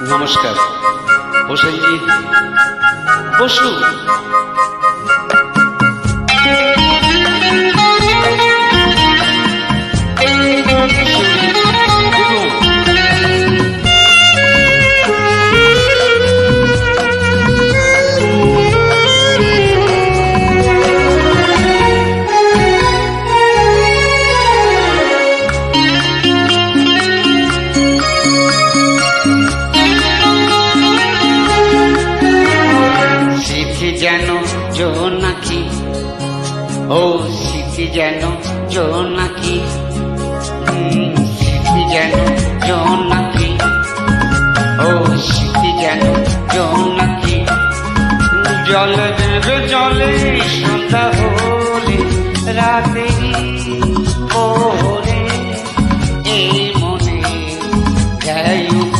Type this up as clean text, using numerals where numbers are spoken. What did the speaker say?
নমস্কার হোসেনজি, বসুন। যেন জোনাকি, ও স্মৃতি যেন জোনাকি, স্মৃতি যেন জোনাকি।